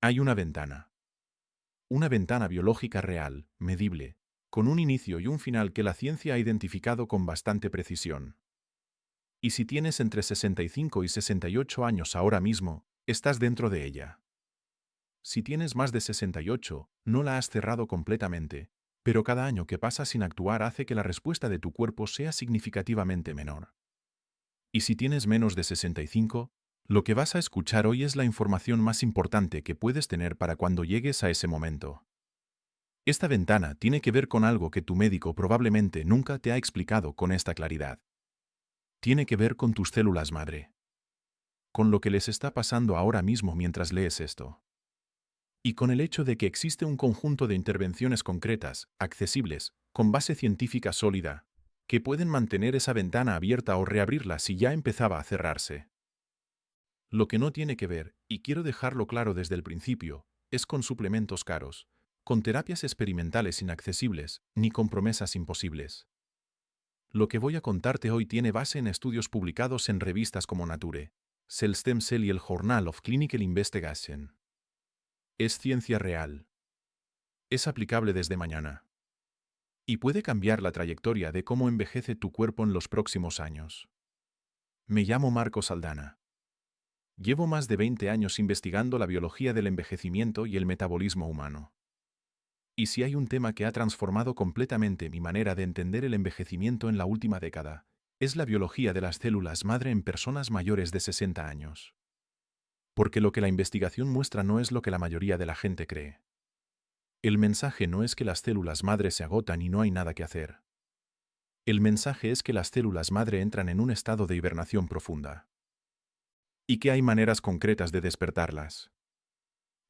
Hay una ventana. Una ventana biológica real, medible, con un inicio y un final que la ciencia ha identificado con bastante precisión. Y si tienes entre 65 y 68 años ahora mismo, estás dentro de ella. Si tienes más de 68, no la has cerrado completamente, pero cada año que pasa sin actuar hace que la respuesta de tu cuerpo sea significativamente menor. Y si tienes menos de 65, lo que vas a escuchar hoy es la información más importante que puedes tener para cuando llegues a ese momento. Esta ventana tiene que ver con algo que tu médico probablemente nunca te ha explicado con esta claridad. Tiene que ver con tus células madre, con lo que les está pasando ahora mismo mientras lees esto. Y con el hecho de que existe un conjunto de intervenciones concretas, accesibles, con base científica sólida, que pueden mantener esa ventana abierta o reabrirla si ya empezaba a cerrarse. Lo que no tiene que ver, y quiero dejarlo claro desde el principio, es con suplementos caros, con terapias experimentales inaccesibles, ni con promesas imposibles. Lo que voy a contarte hoy tiene base en estudios publicados en revistas como Nature, Cell Stem Cell y el Journal of Clinical Investigation. Es ciencia real. Es aplicable desde mañana. Y puede cambiar la trayectoria de cómo envejece tu cuerpo en los próximos años. Me llamo Marco Saldana. Llevo más de 20 años investigando la biología del envejecimiento y el metabolismo humano. Y si hay un tema que ha transformado completamente mi manera de entender el envejecimiento en la última década, es la biología de las células madre en personas mayores de 60 años. Porque lo que la investigación muestra no es lo que la mayoría de la gente cree. El mensaje no es que las células madre se agotan y no hay nada que hacer. El mensaje es que las células madre entran en un estado de hibernación profunda. Y que hay maneras concretas de despertarlas.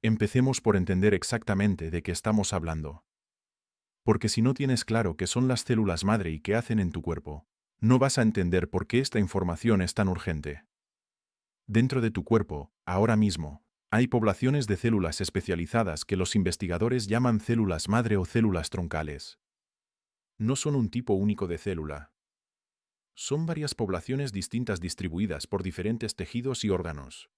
Empecemos por entender exactamente de qué estamos hablando. Porque si no tienes claro qué son las células madre y qué hacen en tu cuerpo, no vas a entender por qué esta información es tan urgente. Dentro de tu cuerpo, ahora mismo, hay poblaciones de células especializadas que los investigadores llaman células madre o células troncales. No son un tipo único de célula. Son varias poblaciones distintas distribuidas por diferentes tejidos y órganos.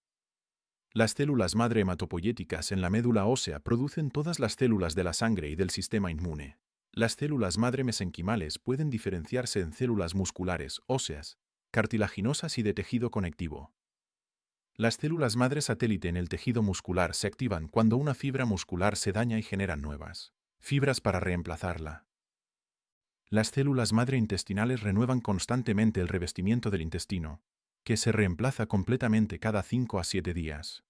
Las células madre hematopoyéticas en la médula ósea producen todas las células de la sangre y del sistema inmune. Las células madre mesenquimales pueden diferenciarse en células musculares, óseas, cartilaginosas y de tejido conectivo. Las células madre satélite en el tejido muscular se activan cuando una fibra muscular se daña y generan nuevas fibras para reemplazarla. Las células madre intestinales renuevan constantemente el revestimiento del intestino, que se reemplaza completamente cada 5 a 7 días.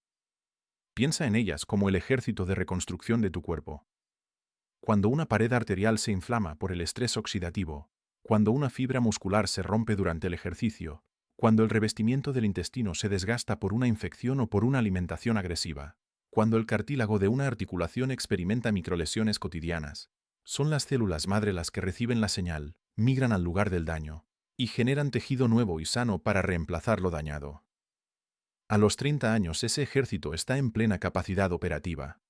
Piensa en ellas como el ejército de reconstrucción de tu cuerpo. Cuando una pared arterial se inflama por el estrés oxidativo, cuando una fibra muscular se rompe durante el ejercicio, cuando el revestimiento del intestino se desgasta por una infección o por una alimentación agresiva, cuando el cartílago de una articulación experimenta microlesiones cotidianas, son las células madre las que reciben la señal, migran al lugar del daño, y generan tejido nuevo y sano para reemplazar lo dañado. A los 30 años ese ejército está en plena capacidad operativa.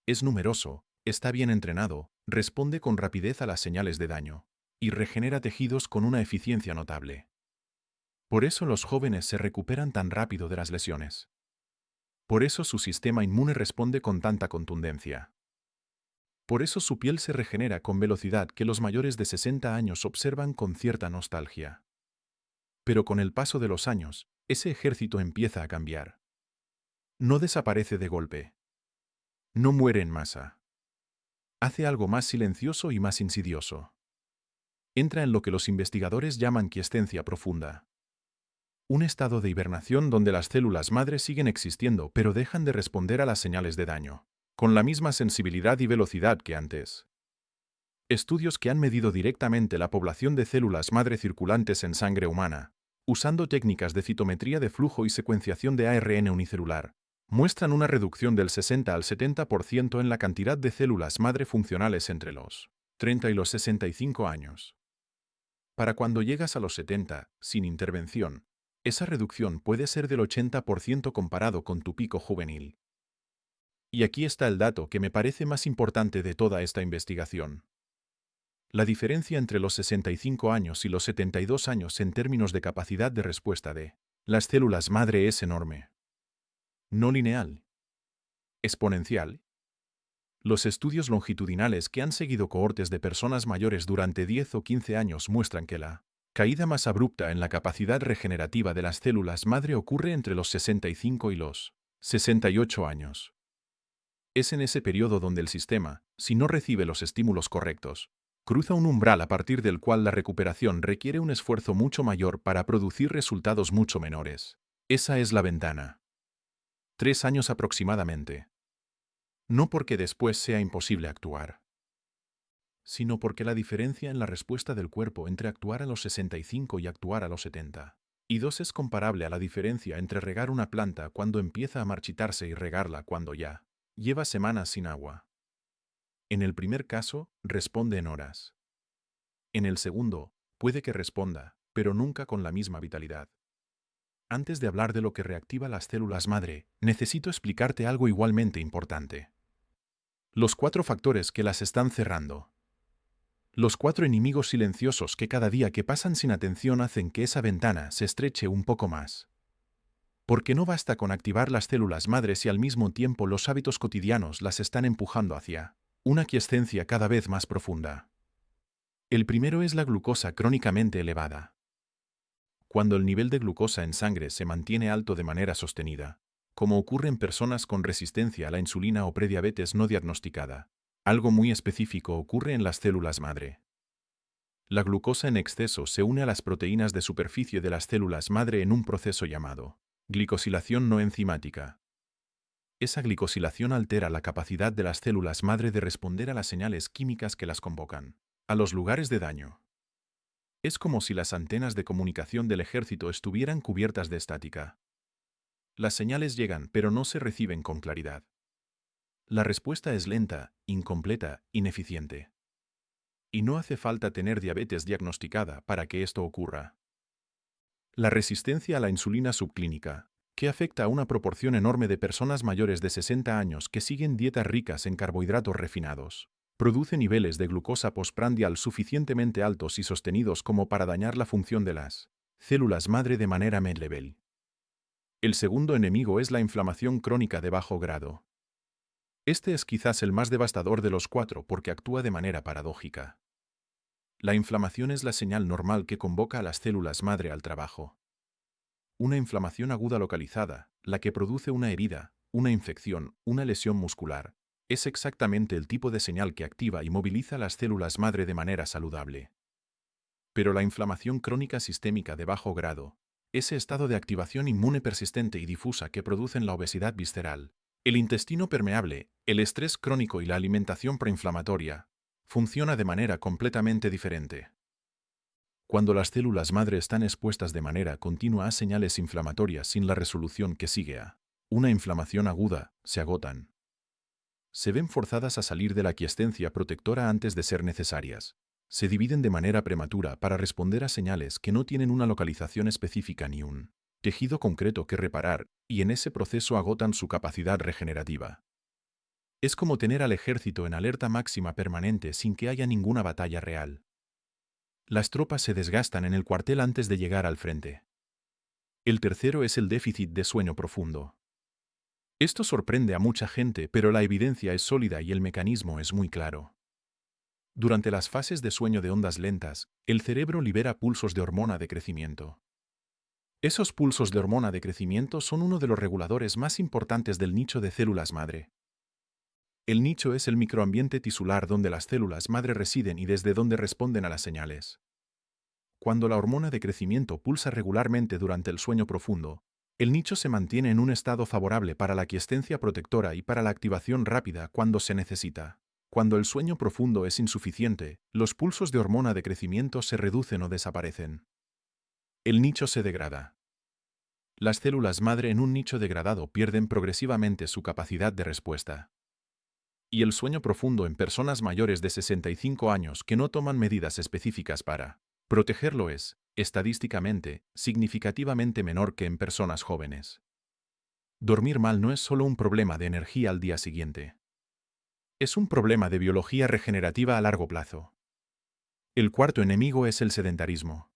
Es numeroso, está bien entrenado, responde con rapidez a las señales de daño, y regenera tejidos con una eficiencia notable. Por eso los jóvenes se recuperan tan rápido de las lesiones. Por eso su sistema inmune responde con tanta contundencia. Por eso su piel se regenera con velocidad que los mayores de 60 años observan con cierta nostalgia. Pero con el paso de los años, ese ejército empieza a cambiar. No desaparece de golpe. No muere en masa. Hace algo más silencioso y más insidioso. Entra en lo que los investigadores llaman quiescencia profunda. Un estado de hibernación donde las células madre siguen existiendo pero dejan de responder a las señales de daño, con la misma sensibilidad y velocidad que antes. Estudios que han medido directamente la población de células madre circulantes en sangre humana, usando técnicas de citometría de flujo y secuenciación de ARN unicelular, muestran una reducción del 60 al 70% en la cantidad de células madre funcionales entre los 30 y los 65 años. Para cuando llegas a los 70, sin intervención, esa reducción puede ser del 80% comparado con tu pico juvenil. Y aquí está el dato que me parece más importante de toda esta investigación. La diferencia entre los 65 años y los 72 años en términos de capacidad de respuesta de las células madre es enorme. No lineal. exponencial. Los estudios longitudinales que han seguido cohortes de personas mayores durante 10 o 15 años muestran que la caída más abrupta en la capacidad regenerativa de las células madre ocurre entre los 65 y los 68 años. Es en ese periodo donde el sistema, si no recibe los estímulos correctos, cruza un umbral a partir del cual la recuperación requiere un esfuerzo mucho mayor para producir resultados mucho menores. Esa es la ventana. 3 años aproximadamente. No porque después sea imposible actuar, sino porque la diferencia en la respuesta del cuerpo entre actuar a los 65 y actuar a los 70 y 2 es comparable a la diferencia entre regar una planta cuando empieza a marchitarse y regarla cuando ya lleva semanas sin agua. En el primer caso, responde en horas. En el segundo, puede que responda, pero nunca con la misma vitalidad. Antes de hablar de lo que reactiva las células madre, necesito explicarte algo igualmente importante. Los 4 factores que las están cerrando. Los 4 enemigos silenciosos que cada día que pasan sin atención hacen que esa ventana se estreche un poco más. Porque no basta con activar las células madres y al mismo tiempo los hábitos cotidianos las están empujando hacia una quiescencia cada vez más profunda. El primero es la glucosa crónicamente elevada. Cuando el nivel de glucosa en sangre se mantiene alto de manera sostenida, como ocurre en personas con resistencia a la insulina o prediabetes no diagnosticada, algo muy específico ocurre en las células madre. La glucosa en exceso se une a las proteínas de superficie de las células madre en un proceso llamado glicosilación no enzimática. Esa glicosilación altera la capacidad de las células madre de responder a las señales químicas que las convocan, a los lugares de daño. Es como si las antenas de comunicación del ejército estuvieran cubiertas de estática. Las señales llegan, pero no se reciben con claridad. La respuesta es lenta, incompleta, ineficiente. Y no hace falta tener diabetes diagnosticada para que esto ocurra. La resistencia a la insulina subclínica, que afecta a una proporción enorme de personas mayores de 60 años que siguen dietas ricas en carbohidratos refinados, produce niveles de glucosa postprandial suficientemente altos y sostenidos como para dañar la función de las células madre de manera mid-level. El segundo enemigo es la inflamación crónica de bajo grado. Este es quizás el más devastador de los 4 porque actúa de manera paradójica. La inflamación es la señal normal que convoca a las células madre al trabajo. Una inflamación aguda localizada, la que produce una herida, una infección, una lesión muscular, es exactamente el tipo de señal que activa y moviliza las células madre de manera saludable. Pero la inflamación crónica sistémica de bajo grado, ese estado de activación inmune persistente y difusa que producen la obesidad visceral, el intestino permeable, el estrés crónico y la alimentación proinflamatoria, funciona de manera completamente diferente. Cuando las células madre están expuestas de manera continua a señales inflamatorias sin la resolución que sigue a una inflamación aguda, se agotan. Se ven forzadas a salir de la quiescencia protectora antes de ser necesarias. Se dividen de manera prematura para responder a señales que no tienen una localización específica ni un tejido concreto que reparar, y en ese proceso agotan su capacidad regenerativa. Es como tener al ejército en alerta máxima permanente sin que haya ninguna batalla real. Las tropas se desgastan en el cuartel antes de llegar al frente. El tercero es el déficit de sueño profundo. Esto sorprende a mucha gente, pero la evidencia es sólida y el mecanismo es muy claro. Durante las fases de sueño de ondas lentas, el cerebro libera pulsos de hormona de crecimiento. Esos pulsos de hormona de crecimiento son uno de los reguladores más importantes del nicho de células madre. El nicho es el microambiente tisular donde las células madre residen y desde donde responden a las señales. Cuando la hormona de crecimiento pulsa regularmente durante el sueño profundo, el nicho se mantiene en un estado favorable para la quiescencia protectora y para la activación rápida cuando se necesita. Cuando el sueño profundo es insuficiente, los pulsos de hormona de crecimiento se reducen o desaparecen. El nicho se degrada. Las células madre en un nicho degradado pierden progresivamente su capacidad de respuesta. Y el sueño profundo en personas mayores de 65 años que no toman medidas específicas para protegerlo es, estadísticamente, significativamente menor que en personas jóvenes. Dormir mal no es solo un problema de energía al día siguiente. Es un problema de biología regenerativa a largo plazo. El cuarto enemigo es el sedentarismo.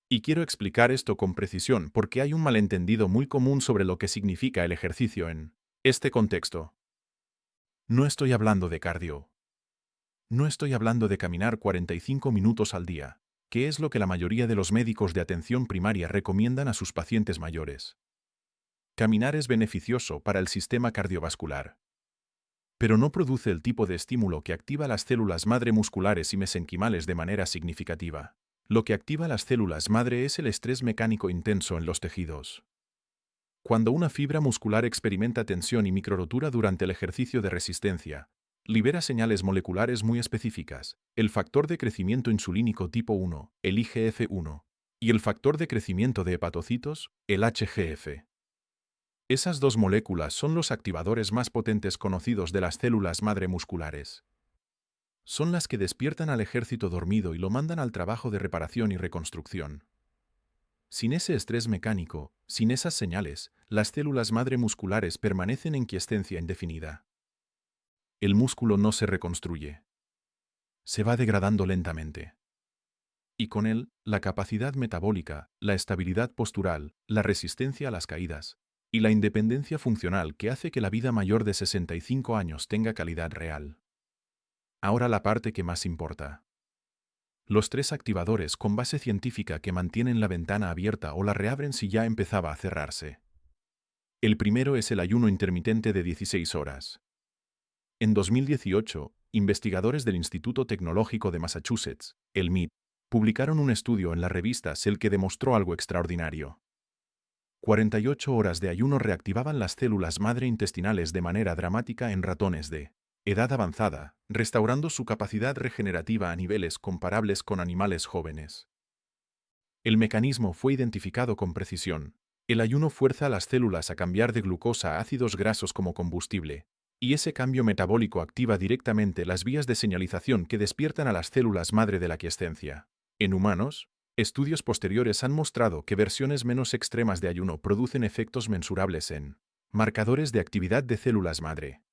Y quiero explicar esto con precisión porque hay un malentendido muy común sobre lo que significa el ejercicio en Este contexto. No estoy hablando de cardio. No estoy hablando de caminar 45 minutos al día, que es lo que la mayoría de los médicos de atención primaria recomiendan a sus pacientes mayores. Caminar es beneficioso para el sistema cardiovascular, pero no produce el tipo de estímulo que activa las células madre musculares y mesenquimales de manera significativa. Lo que activa las células madre es el estrés mecánico intenso en los tejidos. Cuando una fibra muscular experimenta tensión y microrotura durante el ejercicio de resistencia, libera señales moleculares muy específicas, el factor de crecimiento insulínico tipo 1, el IGF-1, y el factor de crecimiento de hepatocitos, el HGF. Esas dos moléculas son los activadores más potentes conocidos de las células madre musculares. Son las que despiertan al ejército dormido y lo mandan al trabajo de reparación y reconstrucción. Sin ese estrés mecánico, sin esas señales, las células madre musculares permanecen en quiescencia indefinida. El músculo no se reconstruye. Se va degradando lentamente. Y con él, la capacidad metabólica, la estabilidad postural, la resistencia a las caídas, y la independencia funcional que hace que la vida mayor de 65 años tenga calidad real. Ahora la parte que más importa. Los tres activadores con base científica que mantienen la ventana abierta o la reabren si ya empezaba a cerrarse. El primero es el ayuno intermitente de 16 horas. En 2018, investigadores del Instituto Tecnológico de Massachusetts, el MIT, publicaron un estudio en la revista Cell que demostró algo extraordinario. 48 horas de ayuno reactivaban las células madre intestinales de manera dramática en ratones de edad avanzada, restaurando su capacidad regenerativa a niveles comparables con animales jóvenes. El mecanismo fue identificado con precisión. El ayuno fuerza a las células a cambiar de glucosa a ácidos grasos como combustible, y ese cambio metabólico activa directamente las vías de señalización que despiertan a las células madre de la quiescencia. En humanos, estudios posteriores han mostrado que versiones menos extremas de ayuno producen efectos mensurables en marcadores de actividad de células madre.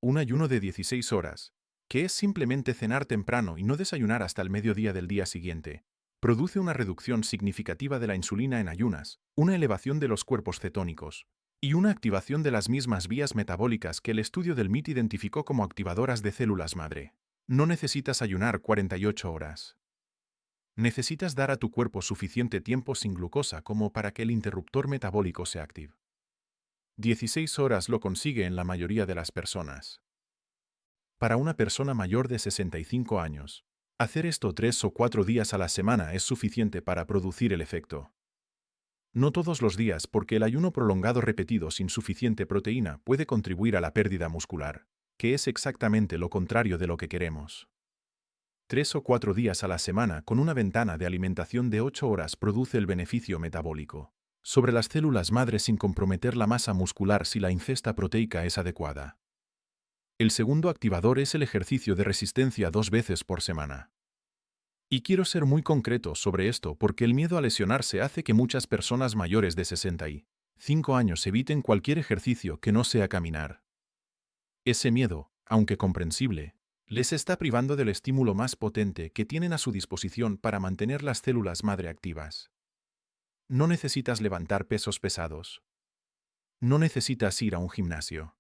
Un ayuno de 16 horas, que es simplemente cenar temprano y no desayunar hasta el mediodía del día siguiente, produce una reducción significativa de la insulina en ayunas, una elevación de los cuerpos cetónicos y una activación de las mismas vías metabólicas que el estudio del MIT identificó como activadoras de células madre. No necesitas ayunar 48 horas. Necesitas dar a tu cuerpo suficiente tiempo sin glucosa como para que el interruptor metabólico se active. 16 horas lo consigue en la mayoría de las personas. Para una persona mayor de 65 años, hacer esto 3 o 4 días a la semana es suficiente para producir el efecto. No todos los días porque el ayuno prolongado repetido sin suficiente proteína puede contribuir a la pérdida muscular, que es exactamente lo contrario de lo que queremos. 3 o 4 días a la semana con una ventana de alimentación de 8 horas produce el beneficio metabólico sobre las células madre sin comprometer la masa muscular si la ingesta proteica es adecuada. El segundo activador es el ejercicio de resistencia 2 veces por semana. Y quiero ser muy concreto sobre esto porque el miedo a lesionarse hace que muchas personas mayores de 65 años eviten cualquier ejercicio que no sea caminar. Ese miedo, aunque comprensible, les está privando del estímulo más potente que tienen a su disposición para mantener las células madre activas. No necesitas levantar pesos pesados. No necesitas ir a un gimnasio.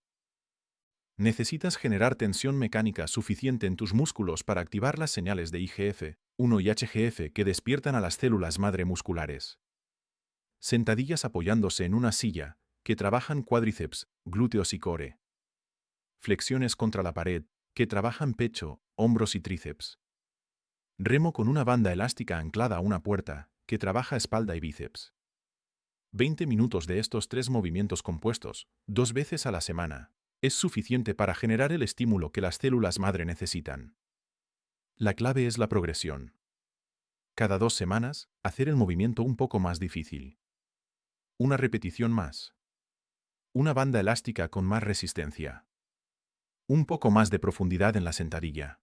Necesitas generar tensión mecánica suficiente en tus músculos para activar las señales de IGF-1 y HGF que despiertan a las células madre musculares. Sentadillas apoyándose en una silla, que trabajan cuádriceps, glúteos y core. Flexiones contra la pared, que trabajan pecho, hombros y tríceps. Remo con una banda elástica anclada a una puerta, que trabaja espalda y bíceps. 20 minutos de estos 3 movimientos compuestos, 2 veces a la semana, es suficiente para generar el estímulo que las células madre necesitan. La clave es la progresión. Cada 2 semanas, hacer el movimiento un poco más difícil. Una repetición más. Una banda elástica con más resistencia. Un poco más de profundidad en la sentadilla.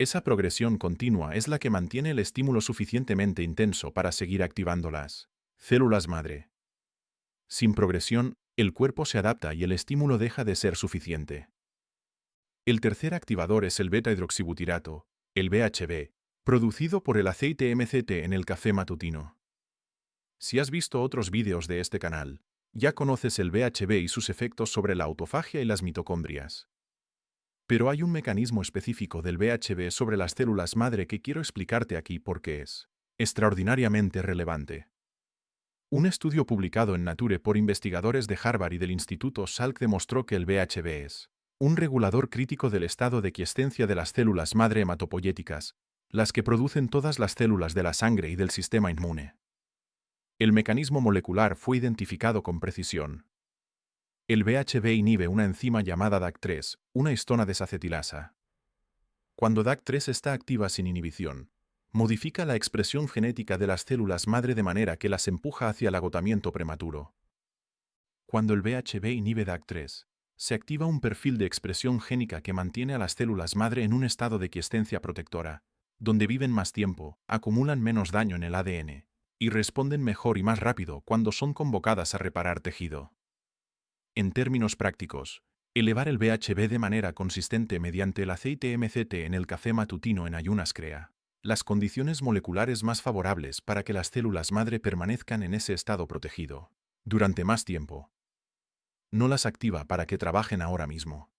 Esa progresión continua es la que mantiene el estímulo suficientemente intenso para seguir activando las células madre. Sin progresión, el cuerpo se adapta y el estímulo deja de ser suficiente. El tercer activador es el beta-hidroxibutirato, el BHB, producido por el aceite MCT en el café matutino. Si has visto otros vídeos de este canal, Ya conoces el BHB y sus efectos sobre la autofagia y las mitocondrias. Pero hay un mecanismo específico del BHB sobre las células madre que quiero explicarte aquí porque es extraordinariamente relevante. Un estudio publicado en Nature por investigadores de Harvard y del Instituto Salk demostró que el BHB es un regulador crítico del estado de quiescencia de las células madre hematopoyéticas, las que producen todas las células de la sangre y del sistema inmune. El mecanismo molecular fue identificado con precisión. El BHB inhibe una enzima llamada DAC3, una histona desacetilasa. Cuando DAC3 está activa sin inhibición, modifica la expresión genética de las células madre de manera que las empuja hacia el agotamiento prematuro. Cuando el BHB inhibe DAC3, se activa un perfil de expresión génica que mantiene a las células madre en un estado de quiescencia protectora, donde viven más tiempo, acumulan menos daño en el ADN, y responden mejor y más rápido cuando son convocadas a reparar tejido. En términos prácticos, elevar el BHB de manera consistente mediante el aceite MCT en el café matutino en ayunas crea las condiciones moleculares más favorables para que las células madre permanezcan en ese estado protegido durante más tiempo. No las activa para que trabajen ahora mismo.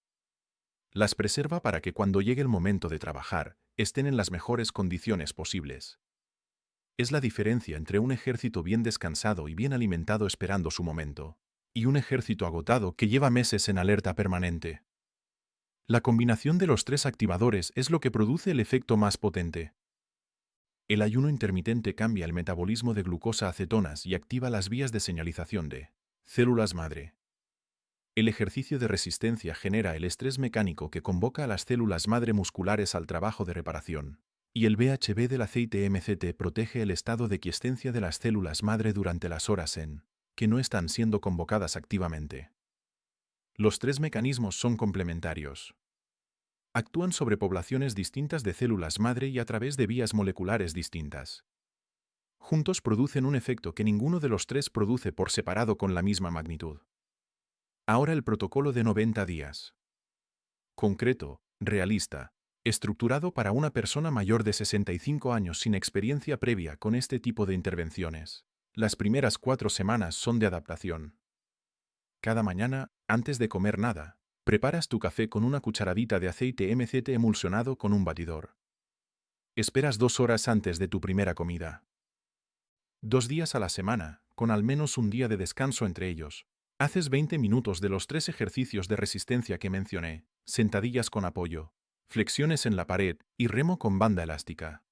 Las preserva para que cuando llegue el momento de trabajar, estén en las mejores condiciones posibles. Es la diferencia entre un ejército bien descansado y bien alimentado esperando su momento, y un ejército agotado que lleva meses en alerta permanente. La combinación de los tres activadores es lo que produce el efecto más potente. El ayuno intermitente cambia el metabolismo de glucosa a cetonas y activa las vías de señalización de células madre. El ejercicio de resistencia genera el estrés mecánico que convoca a las células madre musculares al trabajo de reparación, y el BHB del aceite MCT protege el estado de quiescencia de las células madre durante las horas en que no están siendo convocadas activamente. Los tres mecanismos son complementarios. Actúan sobre poblaciones distintas de células madre y a través de vías moleculares distintas. Juntos producen un efecto que ninguno de los tres produce por separado con la misma magnitud. Ahora el protocolo de 90 días. Concreto, realista, estructurado para una persona mayor de 65 años sin experiencia previa con este tipo de intervenciones. Las primeras 4 semanas son de adaptación. Cada mañana, antes de comer nada, preparas tu café con una cucharadita de aceite MCT emulsionado con un batidor. Esperas 2 horas antes de tu primera comida. 2 días a la semana, con al menos un día de descanso entre ellos. Haces 20 minutos de los 3 ejercicios de resistencia que mencioné, sentadillas con apoyo, flexiones en la pared y remo con banda elástica.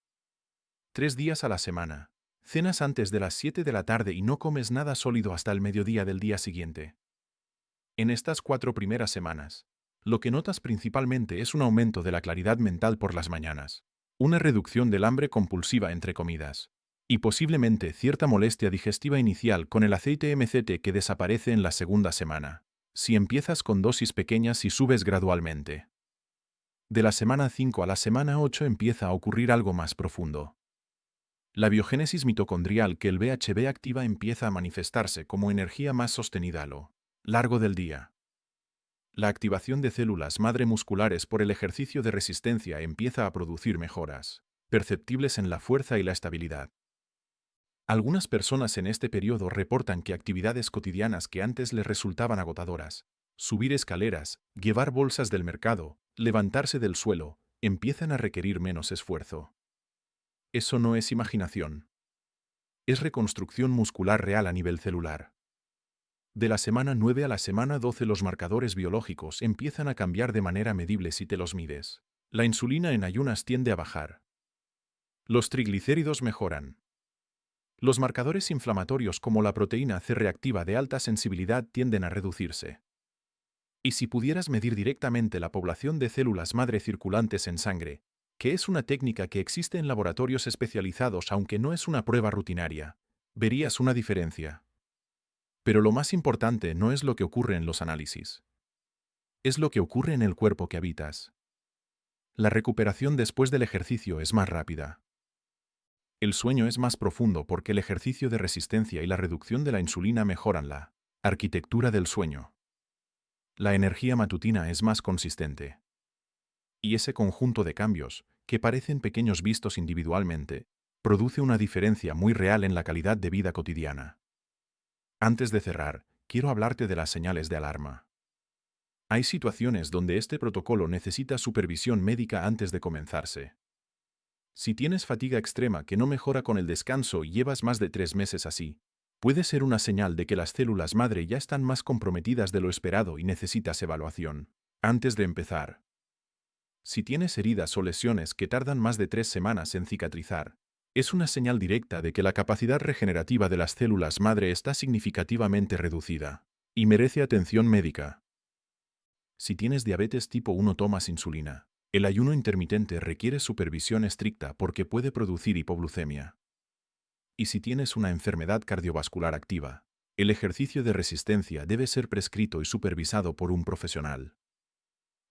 3 días a la semana. Cenas antes de las 7 de la tarde y no comes nada sólido hasta el mediodía del día siguiente. En estas 4 primeras semanas, lo que notas principalmente es un aumento de la claridad mental por las mañanas, una reducción del hambre compulsiva entre comidas, y posiblemente cierta molestia digestiva inicial con el aceite MCT que desaparece en la segunda semana, si empiezas con dosis pequeñas y subes gradualmente. De la semana 5 a la semana 8 empieza a ocurrir algo más profundo. La biogénesis mitocondrial que el BHB activa empieza a manifestarse como energía más sostenida a lo largo del día. La activación de células madre musculares por el ejercicio de resistencia empieza a producir mejoras perceptibles en la fuerza y la estabilidad. Algunas personas en este periodo reportan que actividades cotidianas que antes les resultaban agotadoras, subir escaleras, llevar bolsas del mercado, levantarse del suelo, empiezan a requerir menos esfuerzo. Eso no es imaginación. Es reconstrucción muscular real a nivel celular. De la semana 9 a la semana 12 los marcadores biológicos empiezan a cambiar de manera medible si te los mides. La insulina en ayunas tiende a bajar. Los triglicéridos mejoran. Los marcadores inflamatorios como la proteína C reactiva de alta sensibilidad tienden a reducirse. Y si pudieras medir directamente la población de células madre circulantes en sangre, que es una técnica que existe en laboratorios especializados aunque no es una prueba rutinaria, verías una diferencia. Pero lo más importante no es lo que ocurre en los análisis. Es lo que ocurre en el cuerpo que habitas. La recuperación después del ejercicio es más rápida. El sueño es más profundo porque el ejercicio de resistencia y la reducción de la insulina mejoran la arquitectura del sueño. La energía matutina es más consistente. Y ese conjunto de cambios, que parecen pequeños vistos individualmente, produce una diferencia muy real en la calidad de vida cotidiana. Antes de cerrar, quiero hablarte de las señales de alarma. Hay situaciones donde este protocolo necesita supervisión médica antes de comenzarse. Si tienes fatiga extrema que no mejora con el descanso y llevas más de 3 meses así, puede ser una señal de que las células madre ya están más comprometidas de lo esperado y necesitas evaluación. Antes de empezar, si tienes heridas o lesiones que tardan más de 3 semanas en cicatrizar, es una señal directa de que la capacidad regenerativa de las células madre está significativamente reducida y merece atención médica. Si tienes diabetes tipo 1 o tomas insulina, el ayuno intermitente requiere supervisión estricta porque puede producir hipoglucemia. Y si tienes una enfermedad cardiovascular activa, el ejercicio de resistencia debe ser prescrito y supervisado por un profesional.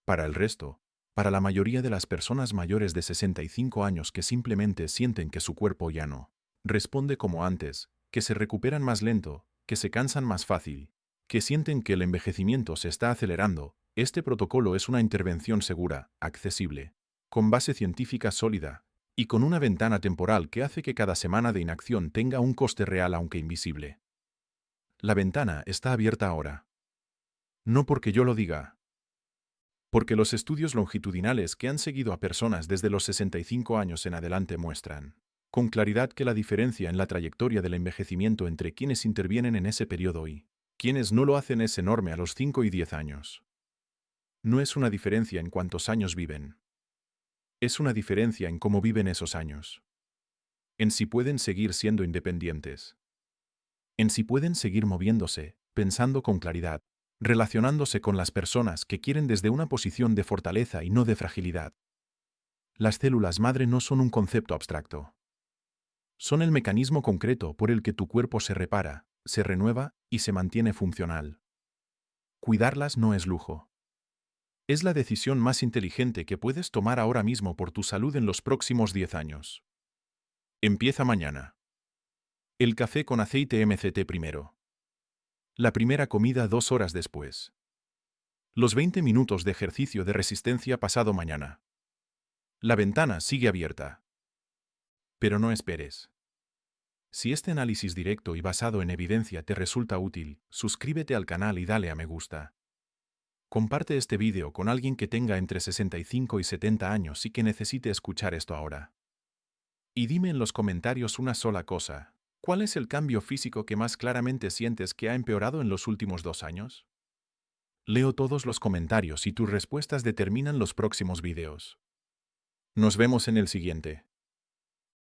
Para el resto, para la mayoría de las personas mayores de 65 años que simplemente sienten que su cuerpo ya no responde como antes, que se recuperan más lento, que se cansan más fácil, que sienten que el envejecimiento se está acelerando, este protocolo es una intervención segura, accesible, con base científica sólida, y con una ventana temporal que hace que cada semana de inacción tenga un coste real aunque invisible. La ventana está abierta ahora. No porque yo lo diga. Porque los estudios longitudinales que han seguido a personas desde los 65 años en adelante muestran, con claridad, que la diferencia en la trayectoria del envejecimiento entre quienes intervienen en ese periodo y quienes no lo hacen es enorme a los 5 y 10 años. No es una diferencia en cuántos años viven. Es una diferencia en cómo viven esos años. En si pueden seguir siendo independientes. En si pueden seguir moviéndose, pensando con claridad, relacionándose con las personas que quieren desde una posición de fortaleza y no de fragilidad. Las células madre no son un concepto abstracto. Son el mecanismo concreto por el que tu cuerpo se repara, se renueva y se mantiene funcional. Cuidarlas no es lujo. Es la decisión más inteligente que puedes tomar ahora mismo por tu salud en los próximos 10 años. Empieza mañana. El café con aceite MCT primero. La primera comida 2 horas después. Los 20 minutos de ejercicio de resistencia pasado mañana. La ventana sigue abierta. Pero no esperes. Si este análisis directo y basado en evidencia te resulta útil, suscríbete al canal y dale a me gusta. Comparte este vídeo con alguien que tenga entre 65 y 70 años y que necesite escuchar esto ahora. Y dime en los comentarios una sola cosa. ¿Cuál es el cambio físico que más claramente sientes que ha empeorado en los últimos 2 años? Leo todos los comentarios y tus respuestas determinan los próximos vídeos. Nos vemos en el siguiente.